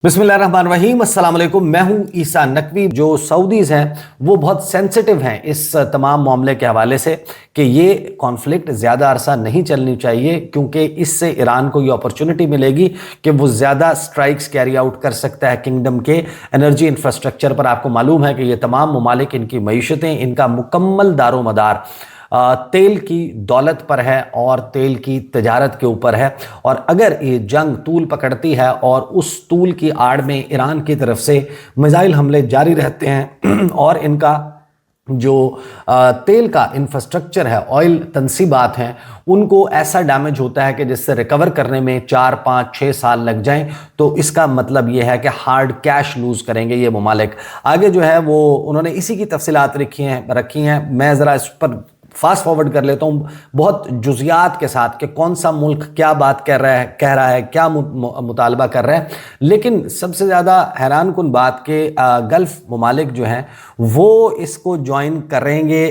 बिस्मिल्लाहिर्रहमानिर्रहीम, अस्सलाम वालेकुम। मैं हूं ईसा नकवी। जो सऊदीज़ हैं वो बहुत सेंसिटिव हैं इस तमाम मामले के हवाले से कि ये कॉन्फ्लिक्ट ज़्यादा अरसा नहीं चलनी चाहिए, क्योंकि इससे ईरान को ये अपॉर्चुनिटी मिलेगी कि वो ज़्यादा स्ट्राइक्स कैरी आउट कर सकता है किंगडम के एनर्जी इंफ्रास्ट्रक्चर पर। आपको मालूम है कि ये तमाम ममालिक, इनकी मईशतें, इनका मुकम्मल दारोमदार तेल की दौलत पर है और तेल की तजारत के ऊपर है। और अगर ये जंग तूल पकड़ती है और उस तूल की आड़ में ईरान की तरफ से मिसाइल हमले जारी रहते हैं और इनका जो तेल का इंफ्रास्ट्रक्चर है, ऑयल तनसीबात हैं, उनको ऐसा डैमेज होता है कि जिससे रिकवर करने में 4, 5, 6 साल लग जाएं, तो इसका मतलब ये है कि हार्ड कैश लूज़ करेंगे ये ममालिक। आगे जो है वो उन्होंने इसी की तफसीलात रखी हैं। मैं ज़रा इस पर फास्ट फॉरवर्ड कर लेता हूँ बहुत जुजियात के साथ कि कौन सा मुल्क क्या बात कह रहा है, क्या मुतालबा कर रहा है। लेकिन सबसे ज़्यादा हैरान कुन बात के गल्फ़ ममालिक जो हैं वो इसको ज्वाइन करेंगे,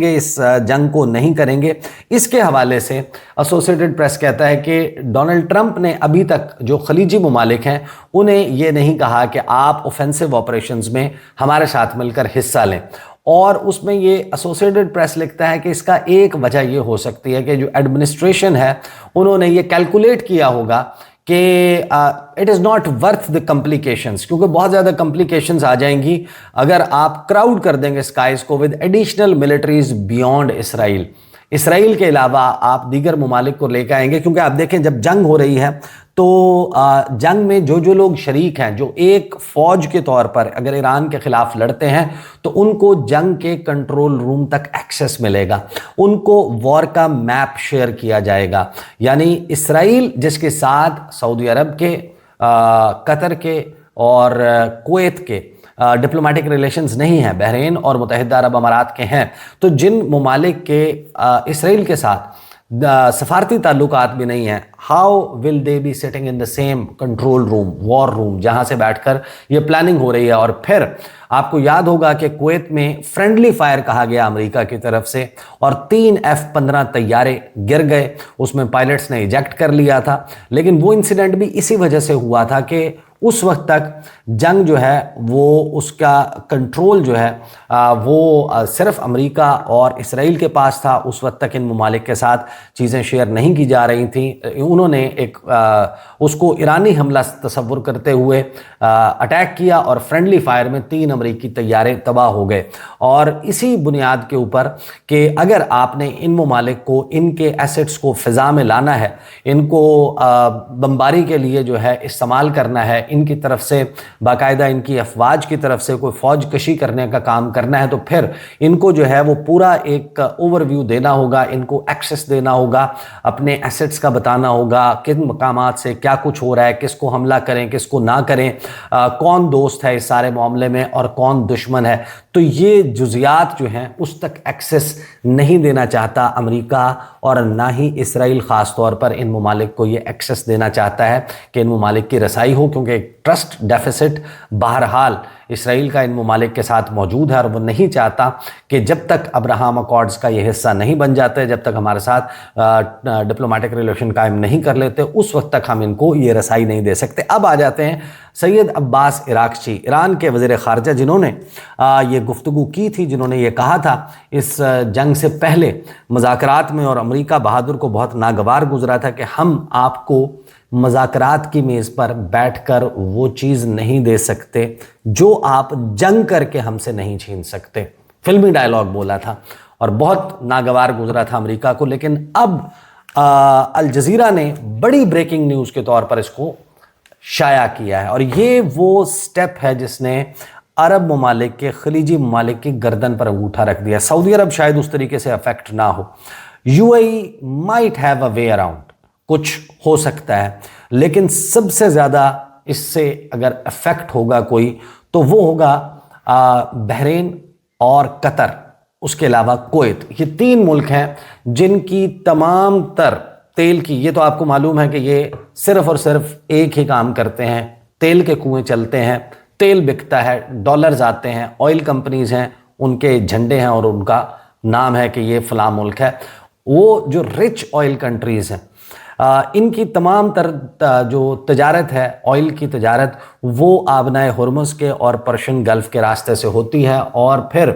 इस जंग को नहीं करेंगे। इसके हवाले से एसोसिएटेड प्रेस कहता है कि डोनाल्ड ट्रंप ने अभी तक जो खलीजी ममालिक हैं उन्हें ये नहीं कहा कि आप ऑफेंसिव ऑपरेशंस में हमारे साथ मिलकर हिस्सा लें। और उसमें ये एसोसिएटेड प्रेस लिखता है कि इसका एक वजह ये हो सकती है कि जो एडमिनिस्ट्रेशन है उन्होंने ये कैलकुलेट किया होगा कि it is not worth the complications, क्योंकि बहुत ज़्यादा कॉम्प्लिकेशंस आ जाएंगी अगर आप क्राउड कर देंगे स्काइज़ को with additional militaries beyond Israel के अलावा आप दीगर ममालिक को लेकर आएंगे। क्योंकि आप देखें जब जंग हो रही है तो जंग में जो लोग शरीक हैं, जो एक फ़ौज के तौर पर अगर ईरान के ख़िलाफ़ लड़ते हैं, तो उनको जंग के कंट्रोल रूम तक एक्सेस मिलेगा, उनको वॉर का मैप शेयर किया जाएगा। यानी इसराइल जिसके साथ सऊदी अरब के, कतर के और कुवैत के डिप्लोमेटिक रिलेशंस नहीं हैं, बहरीन और मुत्तहिदा अरब अमारात के हैं, तो जिन ममालिक के इसराइल के साथ सफारती ताल्लुकात भी नहीं हैं, how will they be sitting in the same control room, war room, जहां से बैठकर ये प्लानिंग हो रही है। और फिर आपको याद होगा कि कुवैत में फ्रेंडली फायर कहा गया अमेरिका की तरफ से और 3 F-15 तैयारे गिर गए, उसमें पायलट्स ने इजेक्ट कर लिया था। लेकिन वो इंसिडेंट भी इसी वजह से हुआ था कि उस वक्त तक जंग जो है वो उसका कंट्रोल जो है वो सिर्फ अमेरिका और इसराइल के पास था। उस वक्त तक इन ममालिक के साथ चीज़ें शेयर नहीं की जा रही थी। उन्होंने एक उसको ईरानी हमला तस्वुर करते हुए अटैक किया और फ्रेंडली फायर में 3 अमेरिकी तैयारे तबाह हो गए। और इसी बुनियाद के ऊपर कि अगर आपने इन ममालिक को, इनके एसेट्स को फ़िज़ा में लाना है, इनको बमबारी के लिए जो है इस्तेमाल करना है, इनकी तरफ से बाकायदा इनकी अफवाज की तरफ से कोई फ़ौज कशी करने का काम करना है, तो फिर इनको जो है वो पूरा एक ओवरव्यू देना होगा, इनको एक्सेस देना होगा, अपने एसेट्स का बताना होगा, किन मकामात से क्या कुछ हो रहा है, किसको हमला करें, किसको ना करें, कौन दोस्त है इस सारे मामले में और कौन दुश्मन है। तो ये जुजियात जो हैं उस तक एक्सेस नहीं देना चाहता अमेरिका, और ना ही इसराइल ख़ास तौर पर इन ममालिक को ये एक्सेस देना चाहता है कि इन ममालिक की रसाई हो, क्योंकि ट्रस्ट डेफिसिट बहरहाल इसराइल का इन ममालिक के साथ मौजूद है। और वो नहीं चाहता कि जब तक अब्राहम अकॉर्ड्स का ये हिस्सा नहीं बन जाते, जब तक हमारे साथ डिप्लोमेटिक रिलेशन कायम नहीं कर लेते, उस वक्त तक हम इनको ये रसाई नहीं दे सकते। अब आ जाते हैं सैयद अब्बास इराक्ची, ईरान के वज़ीर ख़ारजा, जिन्होंने ये गुफ्तगू की थी, जिन्होंने ये कहा था इस जंग से पहले मुज़ाकरात में, और अमेरिका बहादुर को बहुत नागवार गुजरा था कि हम आपको मज़ाकरात की मेज़ पर बैठकर वो चीज़ नहीं दे सकते जो आप जंग करके हमसे नहीं छीन सकते। फिल्मी डायलॉग बोला था और बहुत नागवार गुजरा था अमेरिका को। लेकिन अब अल जज़ीरा ने बड़ी ब्रेकिंग न्यूज़ के तौर पर इसको शाया किया है, और ये वो स्टेप है जिसने अरब ममालिक के, खलीजी ममालिक की गर्दन पर अंगूठा रख दिया। सऊदी अरब शायद उस तरीके से अफेक्ट ना हो, UAE might have a way around, कुछ हो सकता है, लेकिन सबसे ज़्यादा इससे अगर अफेक्ट होगा कोई तो वो होगा बहरीन और कतर, उसके अलावा कुवैत। ये 3 मुल्क हैं जिनकी तमाम तर तेल की, ये तो आपको मालूम है कि ये सिर्फ़ और सिर्फ एक ही काम करते हैं, तेल के कुएं चलते हैं, तेल बिकता है, डॉलर्स आते हैं, ऑयल कंपनीज़ हैं, उनके झंडे हैं और उनका नाम है कि ये फ़लाँ मुल्क है। वो जो रिच ऑयल कंट्रीज़ हैं इनकी तमाम तर जो तजारत है, ऑयल की तजारत, وہ आबनाए हुर्मुज़ के और पर्शियन गल्फ़ के रास्ते से होती है, और फिर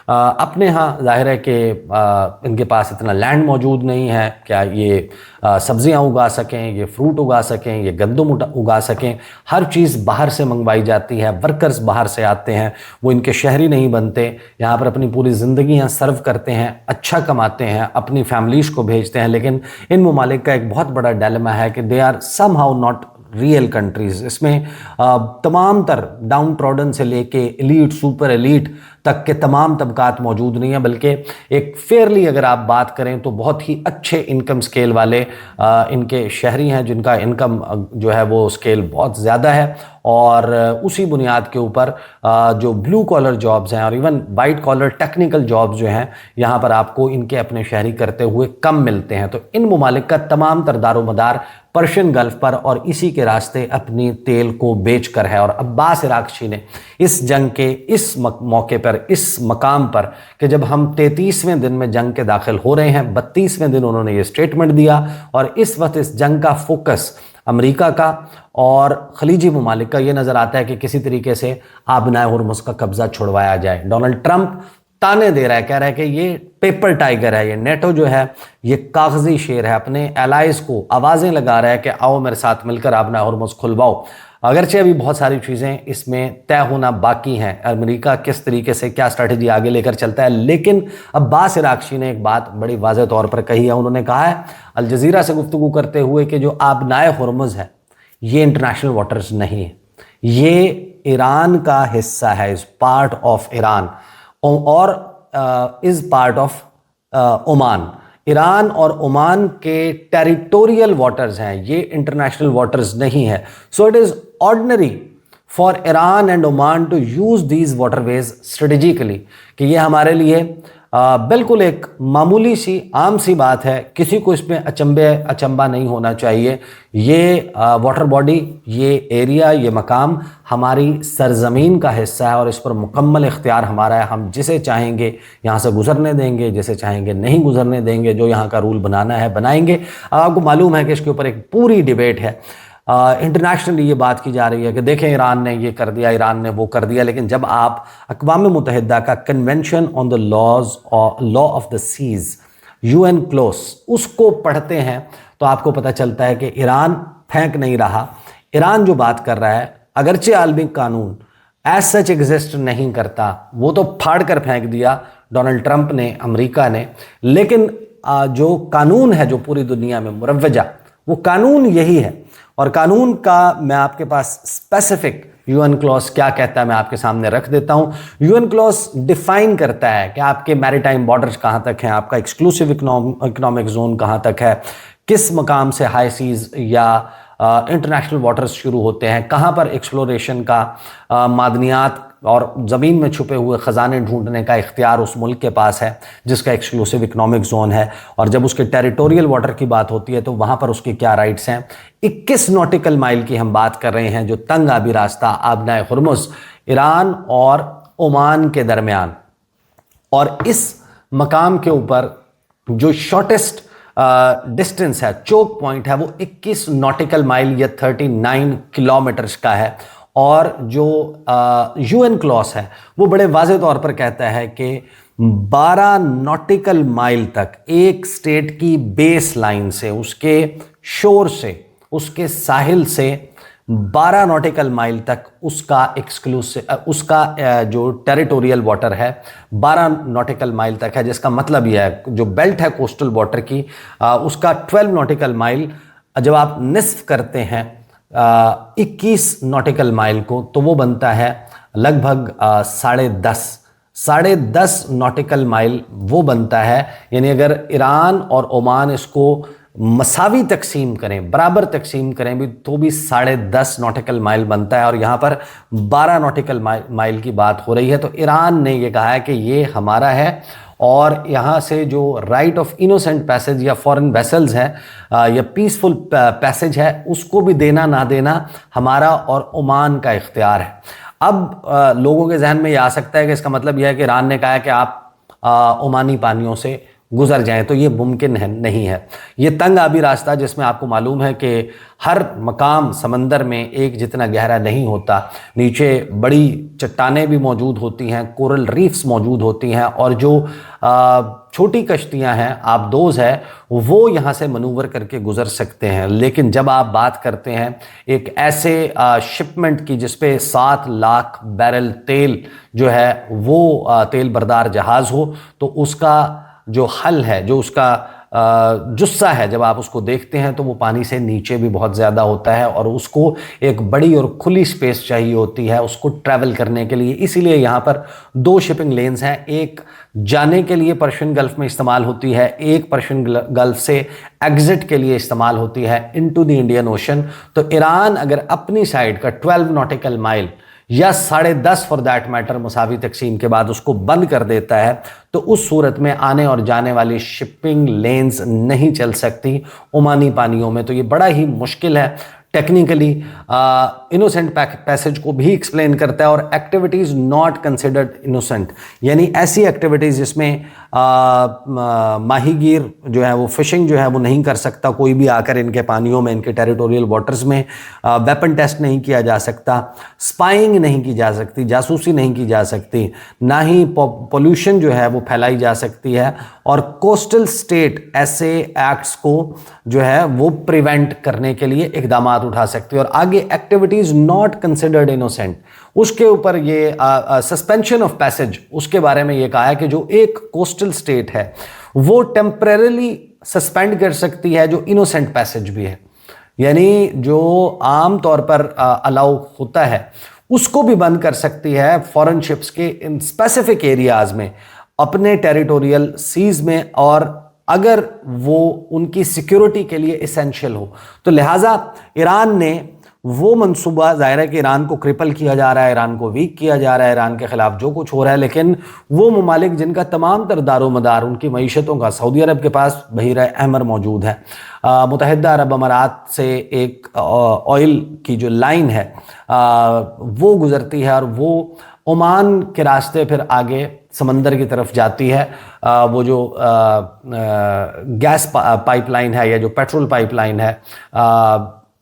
अपने यहाँ ज़ाहिर है कि इनके पास इतना लैंड मौजूद नहीं है क्या ये सब्जियां उगा सकें, ये फ्रूट उगा सकें, ये गंदम उगा सकें। हर चीज़ बाहर से मंगवाई जाती है, वर्कर्स बाहर से आते हैं, वो इनके शहरी नहीं बनते, यहाँ पर अपनी पूरी ज़िंदगी यहाँ सर्व करते हैं, अच्छा कमाते हैं, अपनी फैमिलीज़ को भेजते हैं। लेकिन इन ममालिक का एक बहुत बड़ा डायलेमा है कि they are somehow not real countries. इसमें तमाम तर डाउन ट्रॉडन से लेके एलीट, सुपर एलीट तक के तमाम तबकात मौजूद नहीं है, बल्कि एक फेयरली अगर आप बात करें तो बहुत ही अच्छे इनकम स्केल वाले इनके शहरी हैं, जिनका इनकम जो है वो स्केल बहुत ज़्यादा है, और उसी बुनियाद के ऊपर जो ब्लू कॉलर जॉब्स हैं और even white collar technical jobs जो हैं यहाँ पर आपको इनके अपने शहरी करते हुए कम मिलते हैं। तो इन ममालिक का तमाम तर दारोमदार पर्शियन गल्फ़ पर और इसी के रास्ते अपनी तेल को बेच कर है। और अब्बास इराक़ची ने इस जंग के इस मौके पर, इस मकाम पर, कि जब हम 33वें दिन में जंग के दाखिल हो रहे हैं, 32वें दिन उन्होंने ये स्टेटमेंट दिया, और इस वक्त इस जंग का फोकस अमेरिका का और खलीजी ममालिक का ये नज़र आता है कि किसी तरीके से आबनाए हुर्मुज़ का कब्ज़ा छुड़वाया जाए। डोनाल्ड ट्रंप ताने दे रहा है, कह रहा है कि ये पेपर टाइगर है, ये नेटो जो है ये कागजी शेर है, अपने एलाइज को आवाज़ें लगा रहा है कि आओ मेरे साथ मिलकर आबनाए हुर्मुज़ खुलवाओ। अगरचे अभी बहुत सारी चीज़ें इसमें तय होना बाकी हैं, अमेरिका किस तरीके से क्या स्ट्रैटेजी आगे लेकर चलता है। लेकिन अब्बास इराक़ची ने एक बात बड़ी वाज़ेह तौर पर कही है। उन्होंने कहा है अल जज़ीरा से गुफ्तगू करते हुए कि जो आबनाए हुर्मुज़ है ये इंटरनेशनल वाटर्स नहीं है, ये ईरान का हिस्सा है, इज़ पार्ट ऑफ ईरान और is part of Oman. Iran और ओमान के टेरिटोरियल वाटर्स हैं, ये इंटरनेशनल वाटर्स नहीं है। So it is ordinary for Iran and Oman to use these waterways strategically, कि ये हमारे लिए बिल्कुल एक मामूली सी आम सी बात है, किसी को इसमें अचंबा नहीं होना चाहिए। ये वाटर बॉडी, ये एरिया, ये मकाम हमारी सरजमीन का हिस्सा है और इस पर मुकम्मल इख्तियार हमारा है। हम जिसे चाहेंगे यहाँ से गुजरने देंगे, जिसे चाहेंगे नहीं गुजरने देंगे, जो यहाँ का रूल बनाना है बनाएंगे। आपको मालूम है कि इसके ऊपर एक पूरी डिबेट है, इंटरनेशनली ये बात की जा रही है कि देखें ईरान ने ये कर दिया, ईरान ने वो कर दिया। लेकिन जब आप अक़वाम मुत्तहिदा का convention on the law of the seas, UN क्लोज, उसको पढ़ते हैं तो आपको पता चलता है कि ईरान फेंक नहीं रहा। ईरान जो बात कर रहा है, अगरचे आलमी कानून एज सच एग्जिस्ट नहीं करता, वो तो फाड़ कर फेंक दिया डोनाल्ड ट्रंप ने, अमेरिका ने। लेकिन जो कानून है जो पूरी दुनिया में मुरव्वजा, वो कानून यही है। और कानून का मैं आपके पास स्पेसिफिक UN क्लॉज क्या कहता है मैं आपके सामने रख देता हूँ। UN क्लॉज डिफाइन करता है कि आपके मैरीटाइम बॉर्डर्स कहाँ तक हैं, आपका एक्सक्लूसिव इकोनॉमिक जोन कहाँ तक है, किस मकाम से हाई सीज या इंटरनेशनल वाटर्स शुरू होते हैं, कहाँ पर एक्सप्लोरेशन का मादनियात और ज़मीन में छुपे हुए ख़जाने ढूंढने का इख्तियार उस मुल्क के पास है जिसका एक्सक्लूसिव इकोनॉमिक जोन है। और जब उसके टेरिटोरियल वाटर की बात होती है तो वहाँ पर उसके क्या राइट्स हैं। 21 नॉटिकल माइल की हम बात कर रहे हैं, जो तंग आबी रास्ता आबनाए हुर्मुज़ ईरान और ओमान के दरमियान, और इस मकाम के ऊपर जो शॉर्टेस्ट डिस्टेंस है, चोक पॉइंट है, वो 21 नॉटिकल माइल या 39 किलोमीटर्स का है। और जो UN क्लॉज है वो बड़े वाज़ेह तौर पर कहता है कि 12 नॉटिकल माइल तक एक स्टेट की बेस लाइन से, उसके शोर से, उसके साहिल से 12 नॉटिकल माइल तक उसका एक्सक्लूसिव, उसका जो टेरिटोरियल वाटर है 12 नॉटिकल माइल तक है। जिसका मतलब यह है जो बेल्ट है कोस्टल वाटर की, उसका 12 नॉटिकल माइल जब आप निस्फ करते हैं 21 नॉटिकल माइल को, तो वो बनता है लगभग 10.5 नॉटिकल माइल वो बनता है। यानी अगर ईरान और ओमान इसको मसावी तकसीम करें, बराबर तकसीम करें भी, तो भी 10.5 नॉटिकल माइल बनता है। और यहाँ पर 12 नॉटिकल माइल की बात हो रही है। तो ईरान ने ये कहा है कि ये हमारा है, और यहाँ से जो राइट ऑफ इनोसेंट पैसेज या फॉरेन वेसल्स है या पीसफुल पैसेज है, उसको भी देना ना देना हमारा और ओमान का इख्तियार है। अब लोगों के जहन में ये आ सकता है कि इसका मतलब यह है कि ईरान ने कहा है कि आप ओमानी पानियों से गुजर जाएं, तो ये मुमकिन है नहीं है। ये तंग आबी रास्ता, जिसमें आपको मालूम है कि हर मकाम समंदर में एक जितना गहरा नहीं होता, नीचे बड़ी चट्टानें भी मौजूद होती हैं, कोरल रीफ्स मौजूद होती हैं, और जो छोटी कश्तियां हैं, आबदोज है, वो यहाँ से मनूवर करके गुजर सकते हैं। लेकिन जब आप बात करते हैं एक ऐसे शिपमेंट की जिसपे 7 लाख बैरल तेल जो है वो तेल बरदार जहाज़ हो, तो उसका जो हल है, जो उसका जुस्सा है, जब आप उसको देखते हैं तो वो पानी से नीचे भी बहुत ज़्यादा होता है, और उसको एक बड़ी और खुली स्पेस चाहिए होती है उसको ट्रैवल करने के लिए। इसीलिए यहाँ पर 2 शिपिंग लेन्स हैं, एक जाने के लिए पर्शियन गल्फ में इस्तेमाल होती है, एक पर्शियन गल्फ से एग्जिट के लिए इस्तेमाल होती है इनटू द इंडियन ओशन। तो ईरान अगर अपनी साइड का 12 नॉटिकल माइल या 10.5 फॉर दैट मैटर मुसावी तकसीम के बाद उसको बंद कर देता है, तो उस सूरत में आने और जाने वाली शिपिंग लेन्स नहीं चल सकती ओमानी पानियों में। तो ये बड़ा ही मुश्किल है टेक्निकली। इनोसेंट पैसेज को भी एक्सप्लेन करता है, और एक्टिविटीज़ नॉट कंसिडर्ड इनोसेंट, यानी ऐसी एक्टिविटीज़ जिसमें माहीगीर जो है वो फिशिंग जो है वो नहीं कर सकता, कोई भी आकर इनके पानियों में, इनके टेरिटोरियल वाटर्स में वेपन टेस्ट नहीं किया जा सकता, स्पाइंग नहीं की जा सकती, जासूसी नहीं की जा सकती, ना ही पोल्यूशन जो है वो फैलाई जा सकती है, और कोस्टल स्टेट ऐसे एक्ट्स को जो है वो प्रिवेंट करने के लिए इकदाम उठा सकती है। और आगे एक्टिविटीज नॉट कंसिडर्ड इनोसेंट, उसके ऊपर ये सस्पेंशन ऑफ पैसेज, उसके बारे में ये कहा है कि जो एक कोस्टल स्टेट है वो टेम्परेरीली सस्पेंड कर सकती है जो इनोसेंट पैसेज भी है, यानी जो आम तौर पर अलाउ होता है उसको भी बंद कर सकती है फॉरेन शिप्स के इन स्पेसिफिक एरियाज में, अपने टेरिटोरियल सीज में, और अगर वो उनकी सिक्योरिटी के लिए इसेंशियल हो। तो लिहाजा ईरान ने वो मंसूबा, ज़ाहिर है कि ईरान को क्रिपल किया जा रहा है, ईरान को वीक किया जा रहा है, ईरान के ख़िलाफ़ जो कुछ हो रहा है, लेकिन वो ममालिक जिनका तमाम तर दारोमदार उनकी मईशतों का, सऊदी अरब के पास बहीर अहमर मौजूद है, मुत्तहिदा अरब अमारात से एक ऑयल की जो लाइन है वो गुज़रती है, और वो ओमान के रास्ते फिर आगे समंदर की तरफ जाती है। वो जो गैस पाइपलाइन है या जो पेट्रोल पाइपलाइन है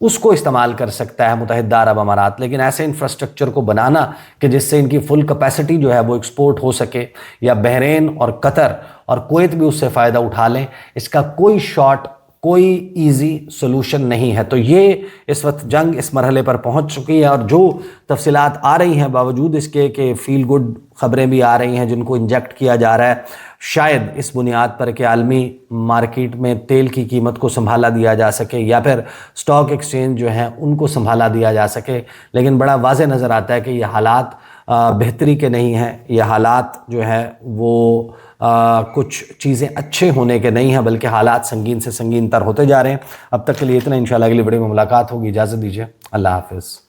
उसको इस्तेमाल कर सकता है मुत्तहिदा अरब अमारात। लेकिन ऐसे इंफ्रास्ट्रक्चर को बनाना कि जिससे इनकी फुल कैपेसिटी जो है वो एक्सपोर्ट हो सके, या बहरीन और कतर और कुवैत भी उससे फ़ायदा उठा लें, इसका कोई शॉर्ट, कोई इजी सोल्यूशन नहीं है। तो ये इस वक्त जंग इस मरहले पर पहुंच चुकी है, और जो तफसीलात आ रही हैं, बावजूद इसके कि फील गुड ख़बरें भी आ रही हैं जिनको इंजेक्ट किया जा रहा है, शायद इस बुनियाद पर कि आलमी मार्केट में तेल की कीमत को संभाला दिया जा सके, या फिर स्टॉक एक्सचेंज जो हैं उनको संभाला दिया जा सके। लेकिन बड़ा वाज़े नज़र आता है कि ये हालात बेहतरी के नहीं हैं, ये हालात जो है वो कुछ चीज़ें अच्छे होने के नहीं हैं, बल्कि हालात संगीन से संगीन तर होते जा रहे हैं। अब तक के लिए इतना, इंशाल्लाह अगली वीडियो में मुलाकात होगी। इजाज़त दीजिए, अल्लाह हाफ़िज़।